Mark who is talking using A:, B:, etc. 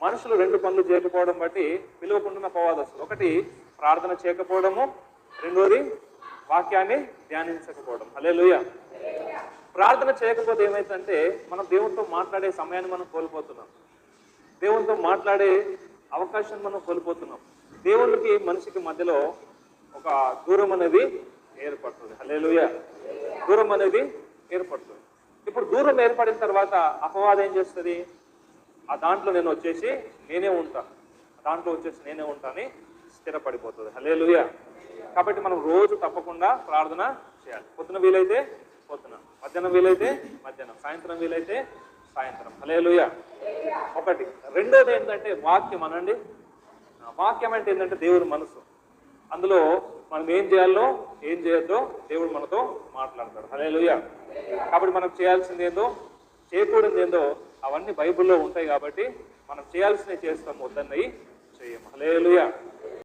A: మనుషులు 2 పనులు చేయకపోవడం బట్టి పిలువకుండా అపవాదం వస్తుంది. ఒకటి ప్రార్థన చేయకపోవడము, రెండోది వాక్యాన్ని ధ్యానించకపోవడం. హల్లెలూయా. ప్రార్థన చేయకపోతే ఏమైందంటే మనం దేవునితో మాట్లాడే సమయాన్ని మనం కోల్పోతున్నాం, దేవునితో మాట్లాడే అవకాశాన్ని మనం కోల్పోతున్నాం. దేవునికి మనిషికి మధ్యలో ఒక దూరం అనేది ఏర్పడుతుంది. హల్లెలూయా. దూరం అనేది ఏర్పడుతుంది. ఇప్పుడు దూరం ఏర్పడిన తర్వాత అపవాదం ఏం చేస్తుంది? ఆ దాంట్లో నేను వచ్చేసి నేనే ఉంటా, దాంట్లో వచ్చేసి నేనే ఉంటా అని స్థిరపడిపోతుంది. హల్లెలూయా. కాబట్టి మనం రోజు తప్పకుండా ప్రార్థన చేయాలి. పొద్దున వీలైతే పొద్దున, మధ్యాహ్నం వీలైతే మధ్యాహ్నం, సాయంత్రం వీలైతే సాయంత్రం. హల్లెలూయా. ఒకటి. రెండోది ఏంటంటే వాక్యం అనండి. వాక్యం అంటే ఏంటంటే దేవుని మనసు. అందులో మనం ఏం చేయాలో ఏం చేయొద్దో దేవుడు మనతో మాట్లాడతాడు. హల్లెలూయా. కాబట్టి మనం చేయాల్సింది ఏందో, చేయకూడదు ఏందో అవన్నీ బైబిల్లో ఉంటాయి. కాబట్టి మనం చేయాల్సినవి చేస్తాం, వద్దన్నవి చేయము. హల్లెలూయా.